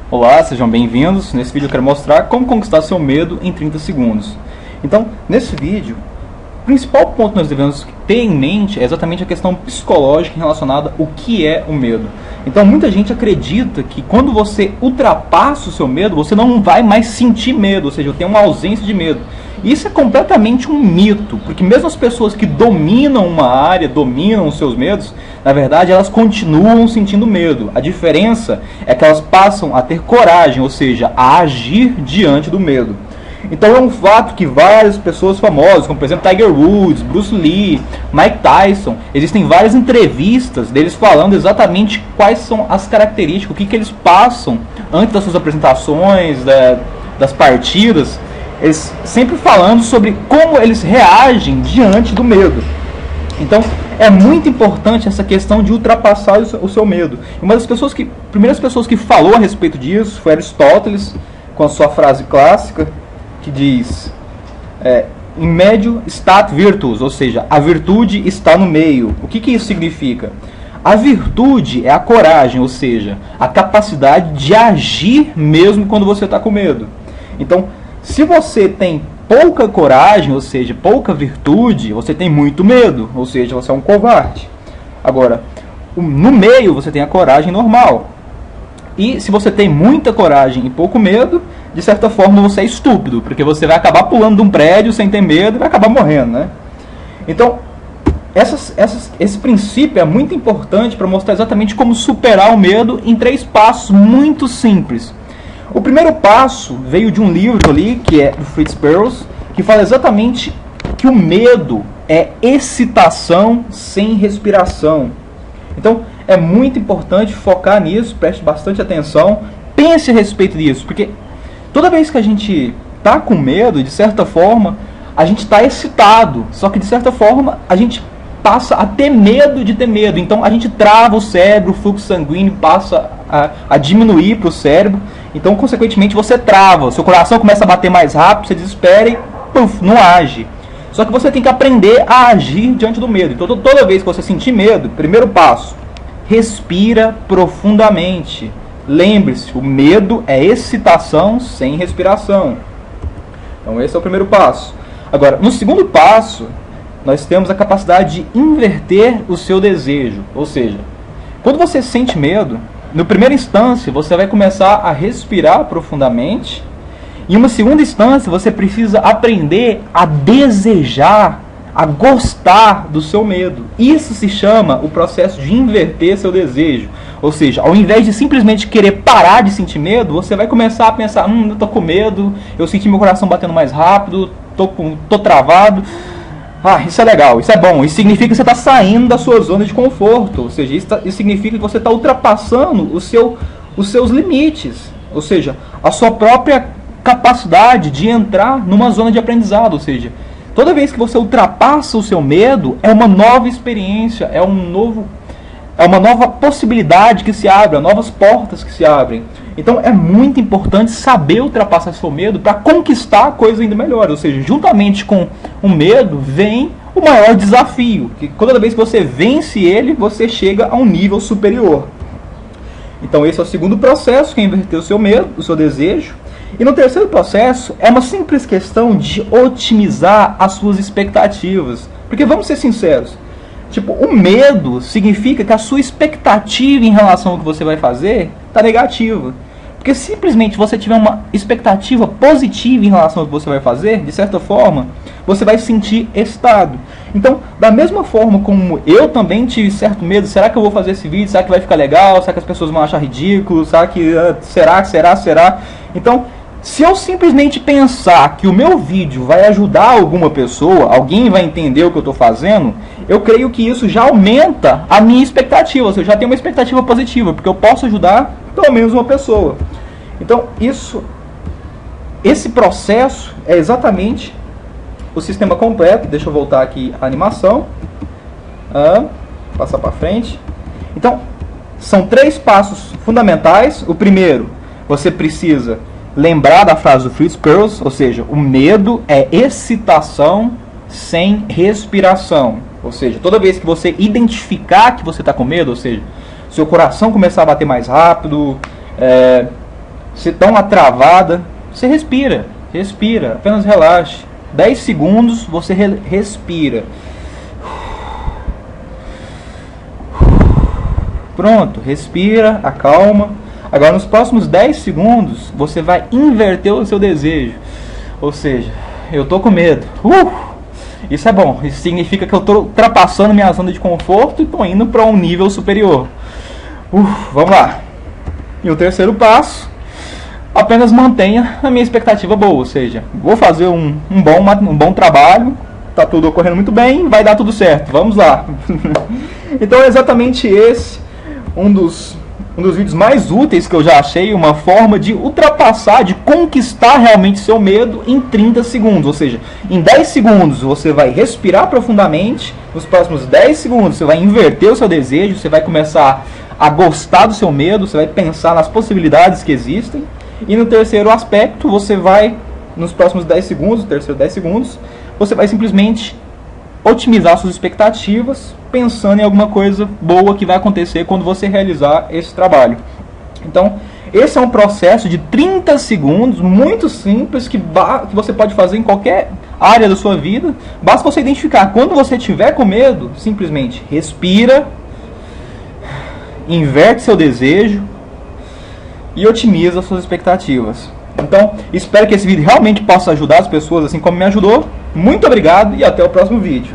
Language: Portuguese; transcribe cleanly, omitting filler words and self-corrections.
Olá, sejam bem-vindos. Nesse vídeo eu quero mostrar como conquistar seu medo em 30 segundos. Então, nesse vídeo, o principal ponto que nós devemos ter em mente é exatamente a questão psicológica relacionada ao que é o medo. Então, muita gente acredita que quando você ultrapassa o seu medo, você não vai mais sentir medo, ou seja, tem uma ausência de medo. Isso é completamente um mito, porque mesmo as pessoas que dominam uma área, dominam os seus medos, na verdade elas continuam sentindo medo. A diferença é que elas passam a ter coragem, ou seja, a agir diante do medo. Então é um fato que várias pessoas famosas, como por exemplo Tiger Woods, Bruce Lee, Mike Tyson, existem várias entrevistas deles falando exatamente quais são as características, o que eles passam antes das suas apresentações, das partidas. Eles sempre falando sobre como eles reagem diante do medo. Então é muito importante essa questão de ultrapassar o seu medo. Uma das primeiras pessoas que falou a respeito disso foi Aristóteles, com a sua frase clássica que diz: in medio stat virtus, ou seja, a virtude está no meio. O que isso significa? A virtude é a coragem, ou seja, a capacidade de agir mesmo quando você está com medo. Então, se você tem pouca coragem, ou seja, pouca virtude, você tem muito medo, ou seja, você é um covarde. Agora, no meio você tem a coragem normal. E se você tem muita coragem e pouco medo, de certa forma você é estúpido, porque você vai acabar pulando de um prédio sem ter medo e vai acabar morrendo, né? Então, esse princípio é muito importante para mostrar exatamente como superar o medo em 3 passos muito simples. O primeiro passo veio de um livro ali, que é do Fritz Perls, que fala exatamente que o medo é excitação sem respiração. Então, é muito importante focar nisso, preste bastante atenção, pense a respeito disso, porque toda vez que a gente está com medo, de certa forma, a gente está excitado, só que de certa forma a gente passa a ter medo de ter medo. Então a gente trava o cérebro, o fluxo sanguíneo passa a diminuir para o cérebro. Então, consequentemente, você trava, seu coração começa a bater mais rápido, você desespera e puff, não age. Só que você tem que aprender a agir diante do medo. Então, toda vez que você sentir medo, primeiro passo, respira profundamente. Lembre-se, o medo é excitação sem respiração. Então, esse é o primeiro passo. Agora, no segundo passo, nós temos a capacidade de inverter o seu desejo. Ou seja, quando você sente medo, no primeira instância, você vai começar a respirar profundamente. Em uma segunda instância, você precisa aprender a desejar, a gostar do seu medo. Isso se chama o processo de inverter seu desejo. Ou seja, ao invés de simplesmente querer parar de sentir medo, você vai começar a pensar: eu tô com medo, eu senti meu coração batendo mais rápido, tô travado. Isso é legal, isso é bom. Isso significa que você está saindo da sua zona de conforto. Ou seja, isso significa que você está ultrapassando os seus limites. Ou seja, a sua própria capacidade de entrar numa zona de aprendizado. Ou seja, toda vez que você ultrapassa o seu medo, é uma nova experiência, é uma nova possibilidade que se abre, novas portas que se abrem. Então é muito importante saber ultrapassar seu medo para conquistar coisas ainda melhores. Ou seja, juntamente com o medo vem o maior desafio, que toda vez que você vence ele, você chega a um nível superior. Então esse é o segundo processo, que é inverter o seu medo, o seu desejo. E no terceiro processo é uma simples questão de otimizar as suas expectativas. Porque vamos ser sinceros, o medo significa que a sua expectativa em relação ao que você vai fazer está negativa. Porque simplesmente você tiver uma expectativa positiva em relação ao que você vai fazer, de certa forma, você vai se sentir excitado. Então, da mesma forma como eu também tive certo medo, será que eu vou fazer esse vídeo? Será que vai ficar legal? Será que as pessoas vão achar ridículo? Será que será? Então, se eu simplesmente pensar que o meu vídeo vai ajudar alguma pessoa, alguém vai entender o que eu estou fazendo, eu creio que isso já aumenta a minha expectativa. Ou seja, eu já tenho uma expectativa positiva, porque eu posso ajudar pelo menos uma pessoa. Então, esse processo é exatamente o sistema completo. Deixa eu voltar aqui a animação. Passar para frente. Então, são 3 passos fundamentais. O primeiro, você precisa lembrar da frase do Fritz Perls, ou seja, o medo é excitação sem respiração. Ou seja, toda vez que você identificar que você está com medo, ou seja, seu coração começar a bater mais rápido, você dá uma travada, você respira, apenas relaxe. 10 segundos, você respira. Pronto, respira, acalma. Agora, nos próximos 10 segundos, você vai inverter o seu desejo. Ou seja, eu tô com medo. Isso é bom. Isso significa que eu tô ultrapassando minha zona de conforto e tô indo para um nível superior. Vamos lá. E o terceiro passo, apenas mantenha a minha expectativa boa. Ou seja, vou fazer um bom trabalho, tá tudo ocorrendo muito bem, vai dar tudo certo. Vamos lá. Então é exatamente esse um dos vídeos mais úteis que eu já achei, uma forma de ultrapassar, de conquistar realmente seu medo em 30 segundos. Ou seja, em 10 segundos você vai respirar profundamente, nos próximos 10 segundos você vai inverter o seu desejo, você vai começar a gostar do seu medo, você vai pensar nas possibilidades que existem. E no terceiro aspecto, você vai, nos próximos 10 segundos, você vai simplesmente otimizar suas expectativas, pensando em alguma coisa boa que vai acontecer quando você realizar esse trabalho. Então, esse é um processo de 30 segundos, muito simples, que você pode fazer em qualquer área da sua vida. Basta você identificar. Quando você tiver com medo, simplesmente respira, inverte seu desejo e otimiza suas expectativas. Então, espero que esse vídeo realmente possa ajudar as pessoas, assim como me ajudou. Muito obrigado e até o próximo vídeo.